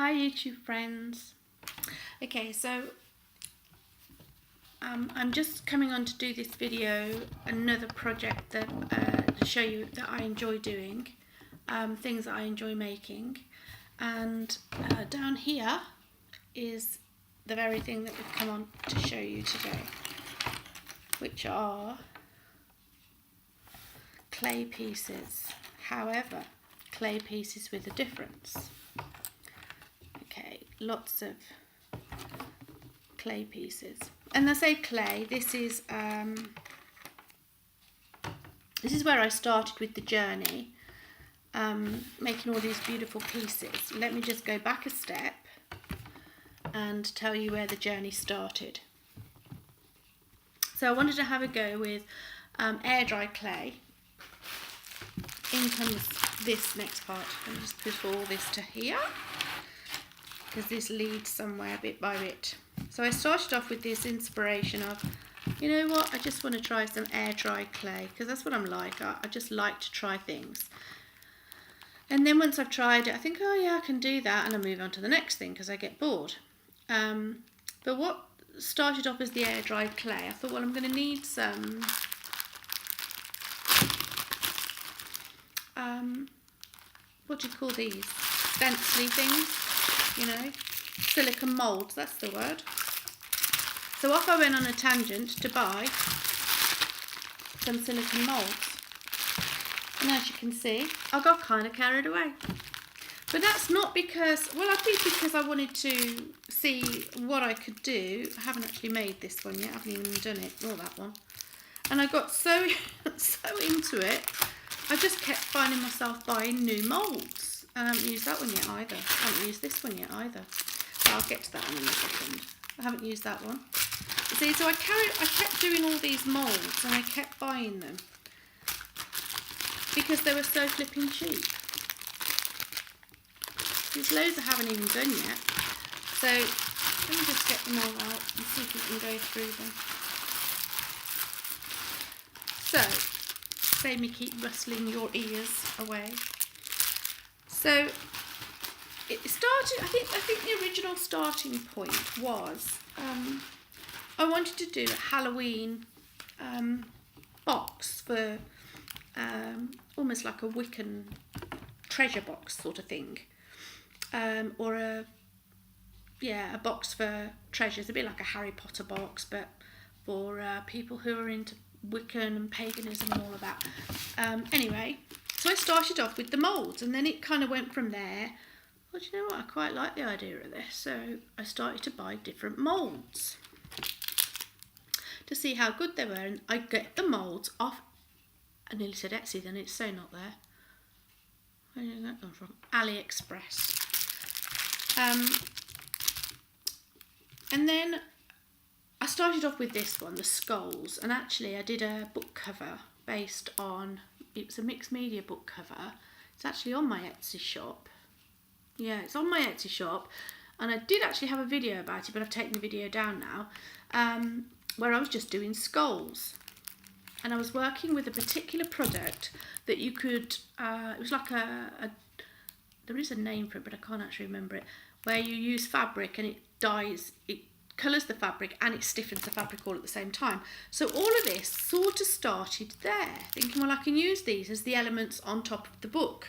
Hi YouTube friends. Okay, so I'm just coming on to do this video, another project that to show you that I enjoy doing, things that I enjoy making, and down here is the very thing that we've come on to show you today, which are clay pieces. However, clay pieces with a difference. Okay, lots of clay pieces. And I say clay, this is where I started with the journey, making all these beautiful pieces. Let me just go back a step and tell you where the journey started. So I wanted to have a go with air dry clay. In comes this next part. Let me just put all this to here, because this leads somewhere bit by bit. So I started off with this inspiration of, you know what, I just want to try some air dry clay, because that's what I'm like. I just like to try things. And then once I've tried it, I think, oh yeah, I can do that, and I move on to the next thing because I get bored. But what started off as the air dry clay, I thought, well, I'm going to need some what do you call these? Stencily things, you know, silicone moulds, that's the word. So off I went on a tangent to buy some silicone moulds. And as you can see, I got kind of carried away. But that's not because, well, I think because I wanted to see what I could do. I haven't actually made this one yet, I haven't even done it, nor that one. And I got so into it, I just kept finding myself buying new moulds. And I haven't used that one yet either. I haven't used this one yet either. But I'll get to that one in a second. I haven't used that one. See, so I kept doing all these moulds and I kept buying them because they were so flipping cheap. There's loads I haven't even done yet. So let me just get them all out and see if we can go through them. So, save me keep rustling your ears away. So it started, I think the original starting point was I wanted to do a Halloween box for almost like a Wiccan treasure box sort of thing, or a box for treasures, a bit like a Harry Potter box, but for people who are into Wiccan and paganism and all of that. Anyway, so I started off with the moulds, and then it kind of went from there. Well, do you know what? I quite like the idea of this, so I started to buy different moulds to see how good they were, and I get the moulds off. I nearly said Etsy, then it's so not there. Where did that come from? AliExpress. And then I started off with this one, the skulls, and actually I did a book cover based on, it was a mixed media book cover. It's actually on my Etsy shop. Yeah, it's on my Etsy shop, and I did actually have a video about it, but I've taken the video down now, where I was just doing skulls. And I was working with a particular product that you could, it was like there is a name for it, but I can't actually remember it, where you use fabric and it dyes, it colours the fabric and it stiffens the fabric all at the same time. So all of this sort of started there, thinking, well, I can use these as the elements on top of the book.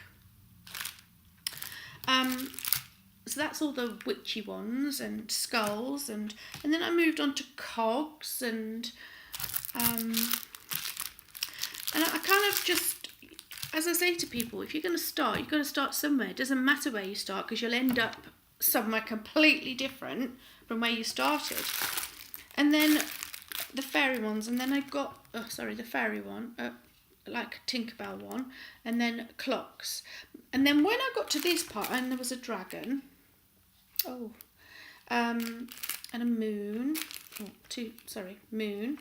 So that's all the witchy ones and skulls, and then I moved on to cogs, and I kind of just, as I say to people, if you're going to start, you've got to start somewhere. It doesn't matter where you start, because you'll end up somewhere completely different from where you started. And then the fairy ones, and then I got, the fairy one, like a Tinkerbell one, and then clocks. And then when I got to this part, and there was a dragon, and a moon, moon,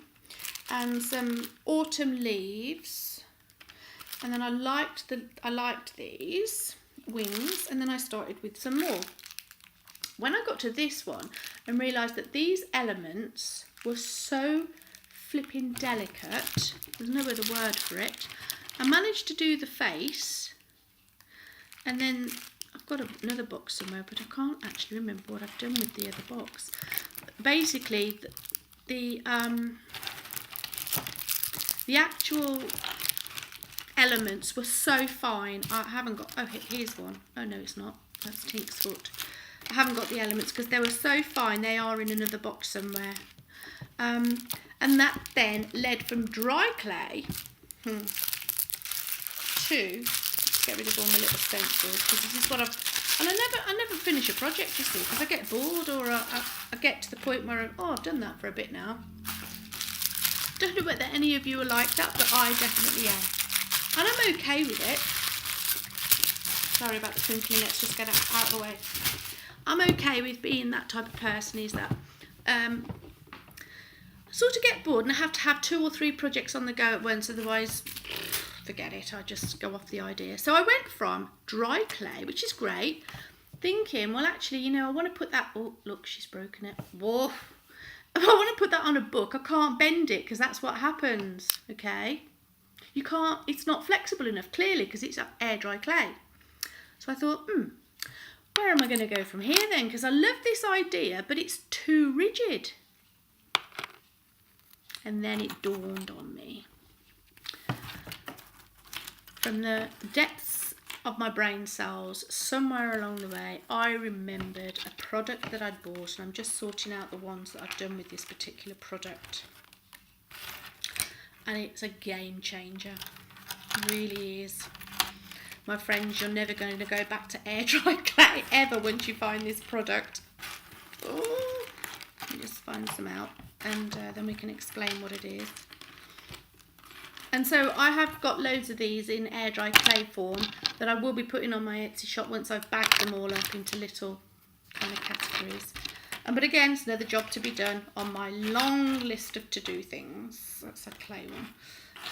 and some autumn leaves, and then I liked these wings, and then I started with some more. When I got to this one and realised that these elements were so flipping delicate, there's no other word for it, I managed to do the face, and then I've got another box somewhere, but I can't actually remember what I've done with the other box. Basically, the actual elements were so fine. I haven't got, oh, here's one. Oh no, it's not. That's Tink's foot. I haven't got the elements because they were so fine. They are in another box somewhere. And that then led from dry clay to, get rid of all my little stencils, because this is what and I never finish a project, you see, because I get bored, or I get to the point where I've done that for a bit now. Don't know whether any of you are like that, but I definitely am. And I'm okay with it. Sorry about the twinkling, let's just get it out of the way. I'm okay with being that type of person, is that I sort of get bored and I have to have 2 or 3 projects on the go at once, otherwise forget it, I just go off the idea. So I went from dry clay, which is great, thinking, well actually, you know, I want to put that, oh look, she's broken it. Whoa. I want to put that on a book. I can't bend it because that's what happens, okay? You can't, it's not flexible enough, clearly, because it's air dry clay. So I thought, where am I going to go from here then? Because I love this idea, but it's too rigid. And then it dawned on me. From the depths of my brain cells, somewhere along the way, I remembered a product that I'd bought, and I'm just sorting out the ones that I've done with this particular product. And it's a game changer. It really is. My friends, you're never going to go back to air dry clay ever once you find this product. Oh, let me just find some out, and then we can explain what it is. And so I have got loads of these in air dry clay form that I will be putting on my Etsy shop once I've bagged them all up into little kind of categories. But again, it's another job to be done on my long list of to-do things. That's a clay one.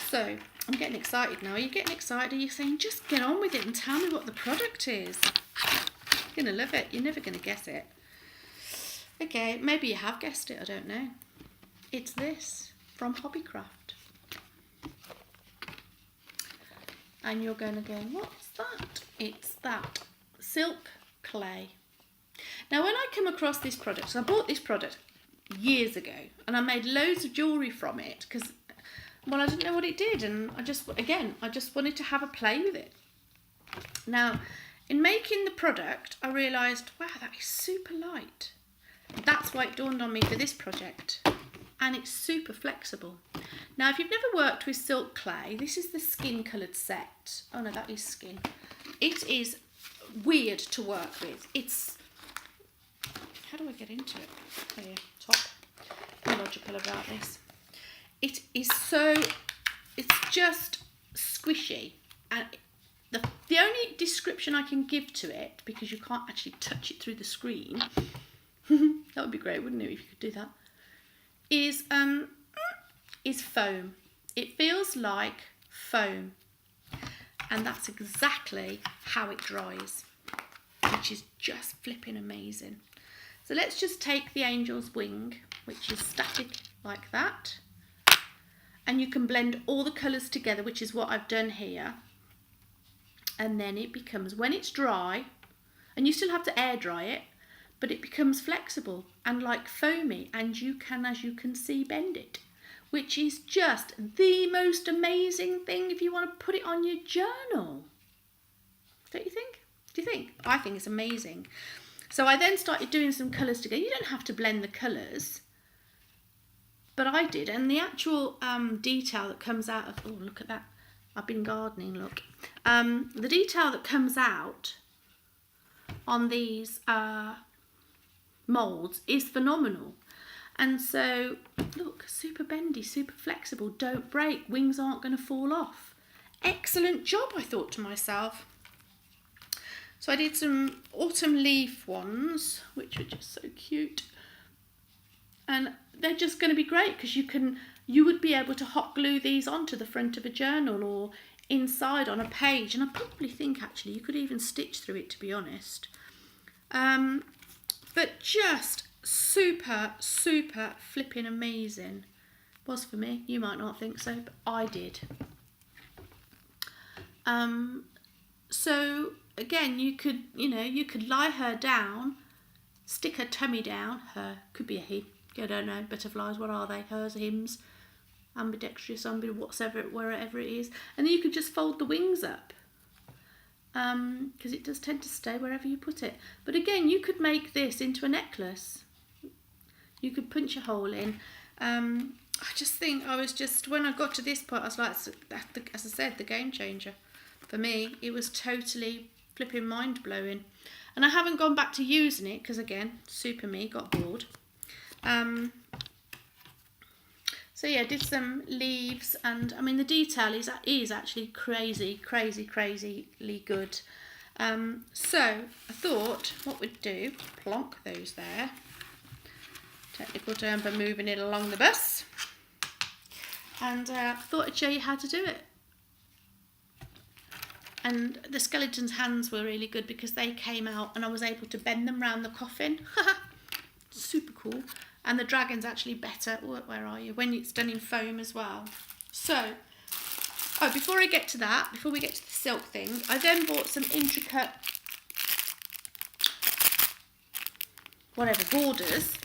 So I'm getting excited now. Are you getting excited? Are you saying, just get on with it and tell me what the product is? You're going to love it. You're never going to guess it. Okay, maybe you have guessed it. I don't know. It's this from Hobbycraft. And you're going to go, what's that? It's that silk clay. Now, when I come across this product, so I bought this product years ago, and I made loads of jewellery from it because, well, I didn't know what it did, and I just wanted to have a play with it. Now, in making the product, I realised, wow, that is super light. That's why it dawned on me for this project. And it's super flexible. Now, if you've never worked with silk clay, this is the skin coloured set. Oh no, that is skin. It is weird to work with. It's, how do I get into it? Oh yeah, top. I'm logical about this. It is so, it's just squishy. And the only description I can give to it, because you can't actually touch it through the screen, that would be great, wouldn't it, if you could do that, is foam. It feels like foam, and that's exactly how it dries, which is just flipping amazing. So let's just take the angel's wing, which is static like that, and you can blend all the colours together, which is what I've done here, and then it becomes, when it's dry, and you still have to air dry it, but it becomes flexible and like foamy, and you can, as you can see, bend it, which is just the most amazing thing if you want to put it on your journal. Don't you think? Do you think? I think it's amazing. So I then started doing some colours together. You don't have to blend the colours, but I did, and the actual detail that comes out of, oh, look at that. I've been gardening, look. The detail that comes out on these moulds is phenomenal. And so look, super bendy, super flexible, don't break, wings aren't going to fall off. Excellent job, I thought to myself. So I did some autumn leaf ones, which are just so cute, and they're just going to be great because you would be able to hot glue these onto the front of a journal or inside on a page, and I probably think actually you could even stitch through it, to be honest. But just super, super flipping amazing. Was for me. You might not think so, but I did. So again, you could lie her down, stick her tummy down. Her could be a he. I don't know. Butterflies, what are they? Hers, hims, ambidextrous, whatever, wherever it is. And then you could just fold the wings up, because it does tend to stay wherever you put it. But again, you could make this into a necklace. You could punch a hole in. I just think when I got to this part, I was like, as I said, the game changer. For me, it was totally flipping mind-blowing. And I haven't gone back to using it because, again, super me, got bored. So yeah, did some leaves, and I mean the detail is actually crazily good. So I thought what we'd do, plonk those there. Technical term for moving it along the bus. And I thought I'd show you how to do it. And the skeleton's hands were really good because they came out and I was able to bend them around the coffin. Super cool. And the dragon's actually better, where are you, when it's done in foam as well. So, before we get to the silk thing, I then bought some intricate, borders,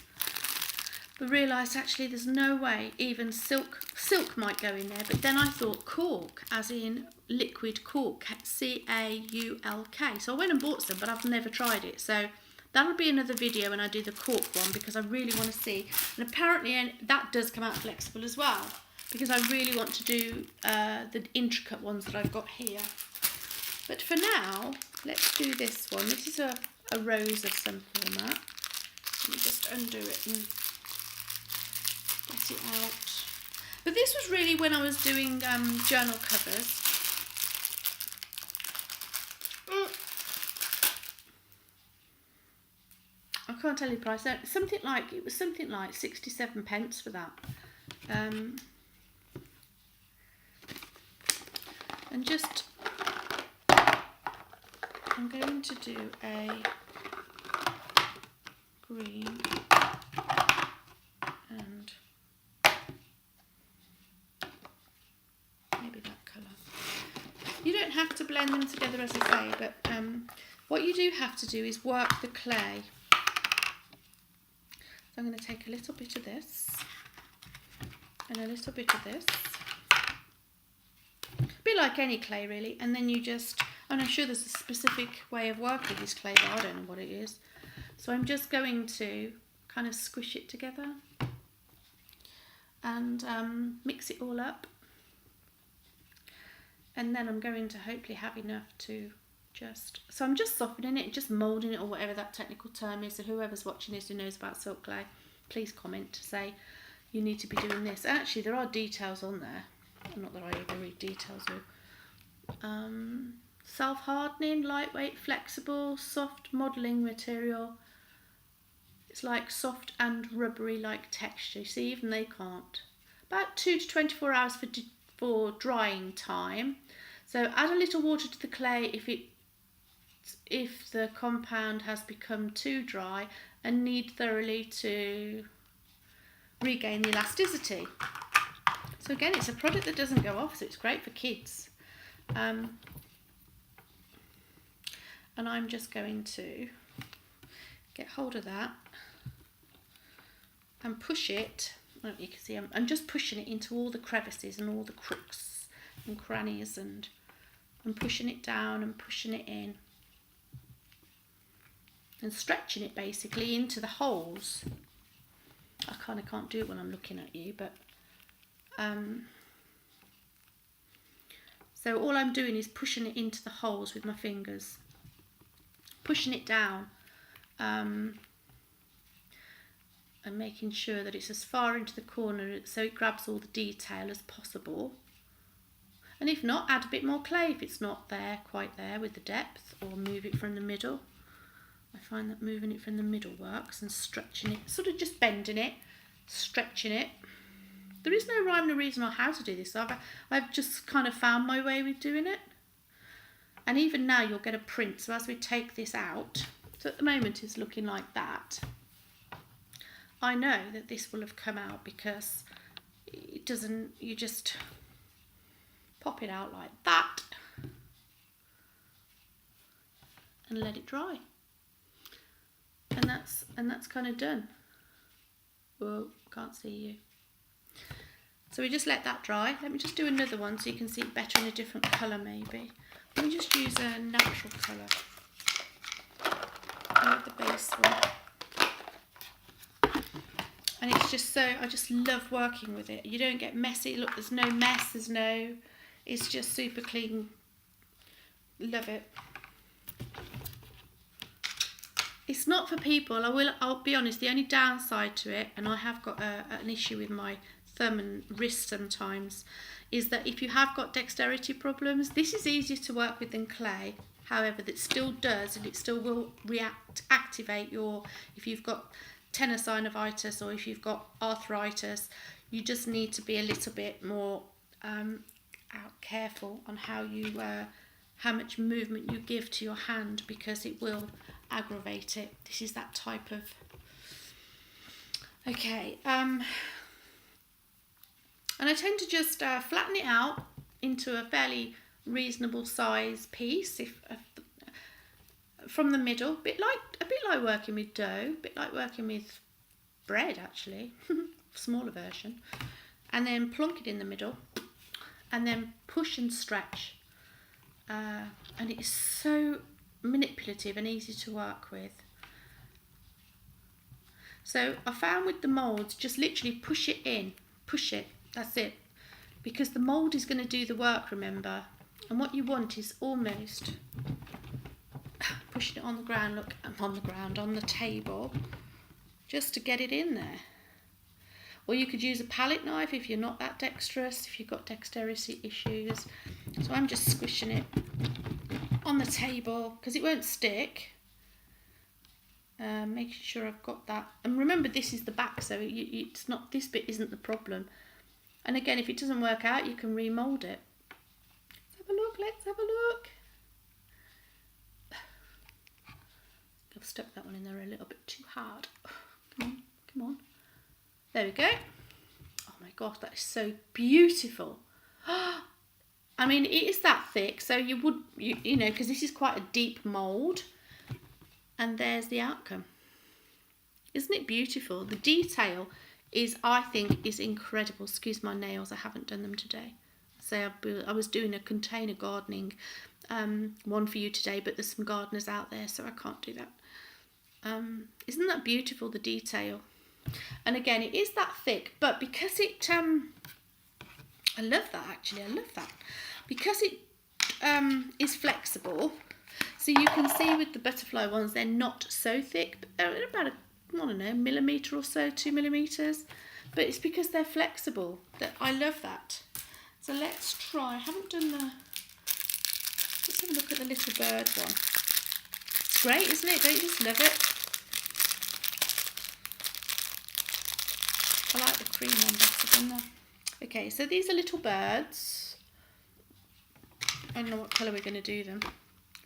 but realised actually there's no way even silk might go in there. But then I thought cork, as in liquid cork, C-A-U-L-K. So I went and bought some, but I've never tried it. So that'll be another video when I do the cork one, because I really want to see. And apparently that does come out flexible as well, because I really want to do the intricate ones that I've got here. But for now, let's do this one. This is a rose of some format. Let me just undo it and get it out. But this was really when I was doing journal covers. I can't tell you the price. It was something like 67p for that. And just, I'm going to do a green and maybe that colour. You don't have to blend them together, as I say, but what you do have to do is work the clay. So I'm going to take a little bit of this and a little bit of this. A bit like any clay really, and then you just, and I'm sure there's a specific way of working this clay, but I don't know what it is. So I'm just going to kind of squish it together and mix it all up. And then I'm going to hopefully have enough to so I'm just softening it, just moulding it, or whatever that technical term is. So whoever's watching this who knows about silk clay, please comment to say you need to be doing this. Actually, there are details on there. Not that I ever read details. Self-hardening, lightweight, flexible, soft modelling material. It's like soft and rubbery like texture. You see, even they can't. About 2 to 24 hours for drying time. So add a little water to the clay if the compound has become too dry and need thoroughly to regain the elasticity. So again, it's a product that doesn't go off, so it's great for kids. And I'm just going to get hold of that and push it. Well, you can see I'm just pushing it into all the crevices and all the crooks and crannies, and I'm pushing it down and pushing it in and stretching it basically into the holes. I kind of can't do it when I'm looking at you, but so all I'm doing is pushing it into the holes with my fingers, pushing it down, and making sure that it's as far into the corner so it grabs all the detail as possible. And if not, add a bit more clay if it's not there, quite there with the depth, or move it from the middle. I find that moving it from the middle works, and stretching it, sort of just bending it, stretching it. There is no rhyme or reason on how to do this. I've just kind of found my way with doing it. And even now you'll get a print. So as we take this out, so at the moment it's looking like that. I know that this will have come out because it doesn't, you just pop it out like that. and let it dry. And that's kind of done. Whoa, can't see you. So we just let that dry. Let me just do another one so you can see it better in a different colour maybe. Let me just use a natural colour. I like the base one. And it's just so, I just love working with it. You don't get messy. Look, there's no mess, it's just super clean. Love it. It's not for people, I'll be honest, the only downside to it, and I have got an issue with my thumb and wrist sometimes, is that if you have got dexterity problems, this is easier to work with than clay. However, that still does, and it still will activate your, if you've got tenosynovitis or if you've got arthritis, you just need to be a little bit more careful on how much movement you give to your hand, because it will aggravate it. This is that type of... Okay, and I tend to just flatten it out into a fairly reasonable size piece, from the middle, a bit like working with dough, a bit like working with bread actually, smaller version, and then plonk it in the middle, and then push and stretch, and it is so manipulative and easy to work with. So I found with the moulds, just literally push it in, push it, that's it, because the mould is going to do the work, remember, and what you want is almost pushing it on the ground. Look, I'm on the ground, on the table, just to get it in there. Or you could use a palette knife if you're not that dexterous, if you've got dexterity issues. So I'm just squishing it on the table because it won't stick. Making sure I've got that. And remember, this is the back, so it's not, this bit isn't the problem. And again, if it doesn't work out, you can remold it. Let's have a look, let's have a look. I've stuck that one in there a little bit too hard. Come on, come on. There we go. Oh my gosh, that is so beautiful. I mean, it is that thick, so you know, because this is quite a deep mould. And there's the outcome. Isn't it beautiful? The detail is, I think, is incredible. Excuse my nails, I haven't done them today. So I was doing a container gardening one for you today, but there's some gardeners out there, so I can't do that. Isn't that beautiful, the detail? And again, it is that thick, but because it, I love that actually, I love that. Because it is flexible, so you can see with the butterfly ones, they're not so thick, but they're about, I don't know, millimetre or so, 2 millimetres. But it's because they're flexible that I love that. So let's try, I haven't done the, let's have a look at the little bird one. It's great, isn't it? Don't you just love it? I like the cream one better than the... Okay, so these are little birds. I don't know what colour we're going to do them.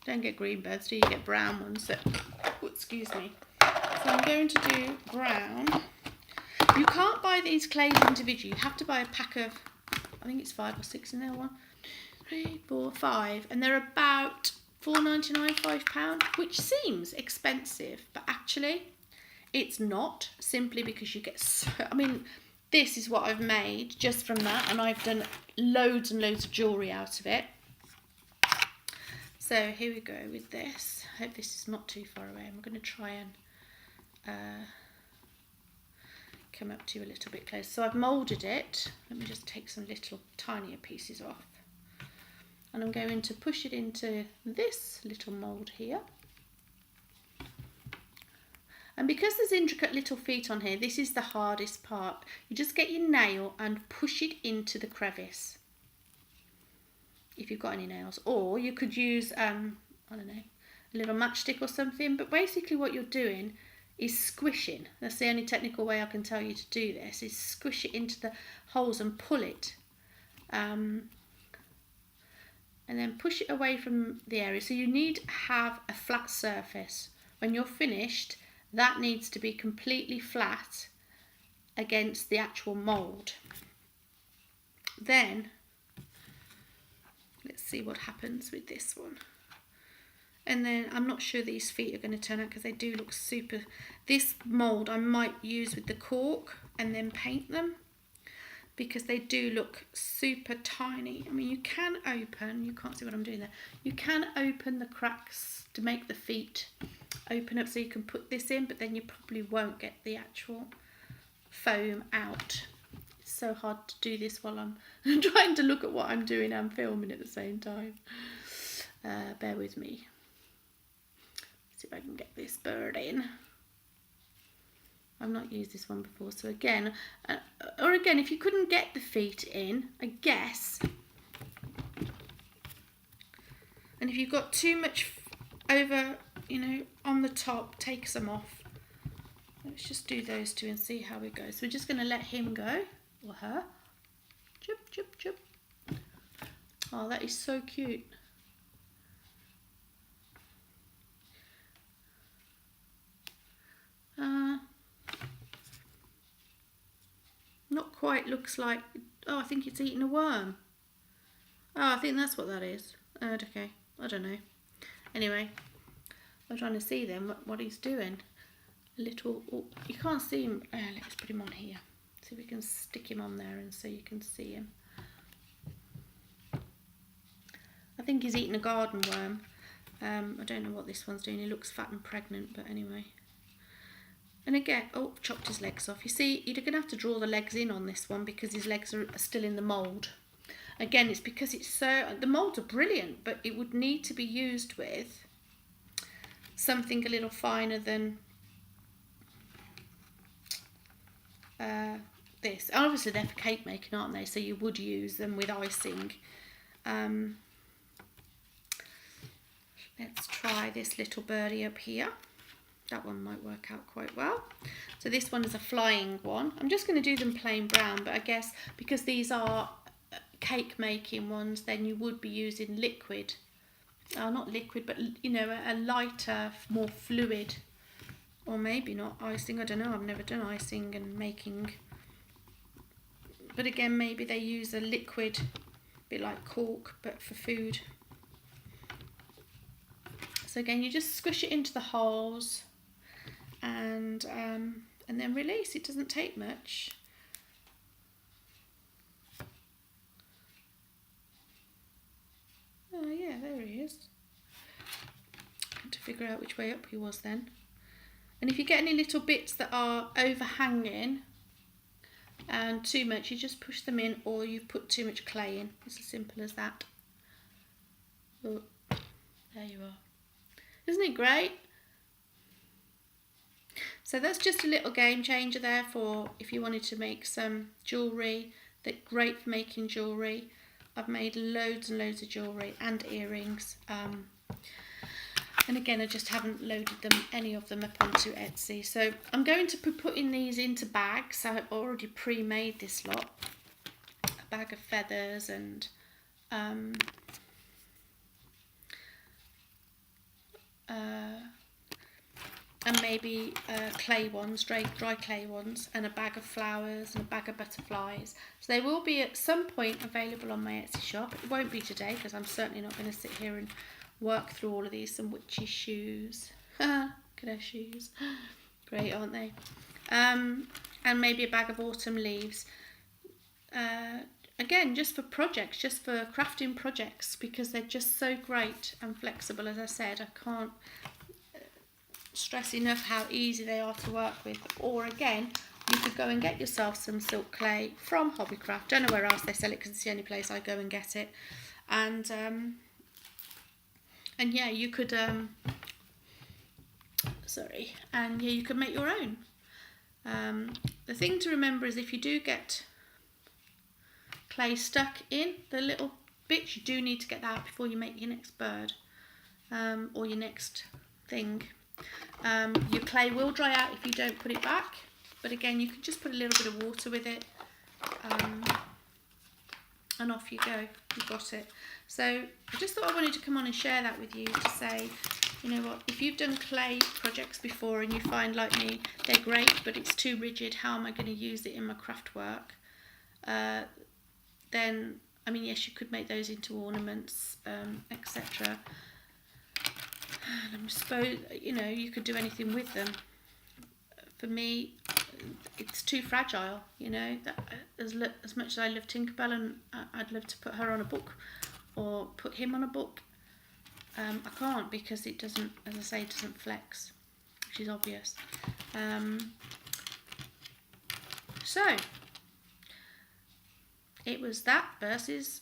Don't get green birds, do you? Get brown ones. So, oh, excuse me. So I'm going to do brown. You can't buy these clays individually. You have to buy a pack of, I think it's 5 or 6 in there. 1, 3, 4, 5. And they're about £4.99, £5, which seems expensive, but actually it's not, simply because you get so, I mean, this is what I've made just from that, and I've done loads and loads of jewellery out of it. So here we go with this. I hope this is not too far away. I'm going to try and come up to you a little bit closer. So I've moulded it. Let me just take some little tinier pieces off. And I'm going to push it into this little mould here. And because there's intricate little feet on here, this is the hardest part. You just get your nail and push it into the crevice, if you've got any nails. Or you could use, I don't know, a little matchstick or something. But basically what you're doing is squishing. That's the only technical way I can tell you to do this, is squish it into the holes and pull it. And then push it away from the area. So you need to have a flat surface. When you're finished, that needs to be completely flat against the actual mould. Then, let's see what happens with this one. And then I'm not sure these feet are going to turn out because they do look super. This mould I might use with the cork and then paint them because they do look super tiny. I mean, you can open, you can't see what I'm doing there, you can open the cracks to make the feet open up so you can put this in, but then you probably won't get the actual foam out. It's so hard to do this while I'm trying to look at what I'm doing and filming at the same time. Bear with me. See if I can get this bird in. I've not used this one before, so again, if you couldn't get the feet in, I guess, and if you've got too much over, on the top, take some off. Let's just do those two and see how it goes. So we're just going to let him go, or her. Chip, chip, chip. Oh, that is so cute. Not quite, looks like, I think it's eating a worm. Oh, I think that's what that is. Okay, I don't know. Anyway, I'm trying to see then what he's doing. A little, you can't see him. Let's put him on here. See if we can stick him on there and so you can see him. I think he's eating a garden worm. I don't know what this one's doing. He looks fat and pregnant, but anyway. And again, chopped his legs off. You see, you're going to have to draw the legs in on this one because his legs are still in the mould. Again, it's because the moulds are brilliant, but it would need to be used with something a little finer than this. Obviously, they're for cake making, aren't they? So you would use them with icing. Let's try this little birdie up here. That one might work out quite well. So this one is a flying one. I'm just going to do them plain brown, but I guess because these are cake making ones, then you would be using liquid. Not liquid, but a lighter, more fluid. Or maybe not icing, I don't know. I've never done icing and making. But again, maybe they use a liquid, a bit like cork, but for food. So again, you just squish it into the holes. And then release. It doesn't take much. Oh yeah, there he is. I had to figure out which way up he was then. And if you get any little bits that are overhanging and too much, you just push them in, or you've put too much clay in. It's as simple as that. Oh, there you are. Isn't it great? So that's just a little game changer there for if you wanted to make some jewellery. They're great for making jewellery. I've made loads and loads of jewellery and earrings. And again, I just haven't loaded any of them up onto Etsy. So I'm going to be putting these into bags. So I've already pre-made this lot. A bag of feathers and maybe clay ones, dry clay ones, and a bag of flowers and a bag of butterflies. So they will be at some point available on my Etsy shop. It won't be today because I'm certainly not going to sit here and work through all of these. Some witchy shoes. Look at her shoes. Great, aren't they? And maybe a bag of autumn leaves. Again, just for projects, just for crafting projects, because they're just so great and flexible. As I said, I can't stress enough how easy they are to work with. Or again, you could go and get yourself some silk clay from Hobbycraft. Don't know where else they sell it because it's the only place I go and get it. And yeah, you could you could make your own. The thing to remember is if you do get clay stuck in the little bits, you do need to get that out before you make your next bird or your next thing. Your clay will dry out if you don't put it back, but again, you can just put a little bit of water with it and off you go. You've got it. So I just thought I wanted to come on and share that with you to say, you know what, if you've done clay projects before and you find, like me, they're great, but it's too rigid, how am I going to use it in my craft work? Then, I mean, yes, you could make those into ornaments, etc. And I suppose, you know, you could do anything with them. For me, it's too fragile, you know. That as much as I love Tinkerbell and I'd love to put her on a book or put him on a book, I can't, because it doesn't, as I say, it doesn't flex, which is obvious. So it was that versus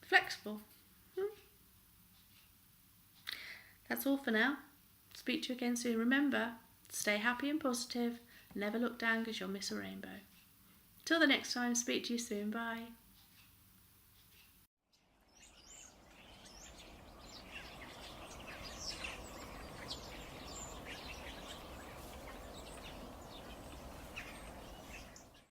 flexible. That's all for now. Speak to you again soon. Remember, stay happy and positive. Never look down because you'll miss a rainbow. Till the next time, speak to you soon. Bye.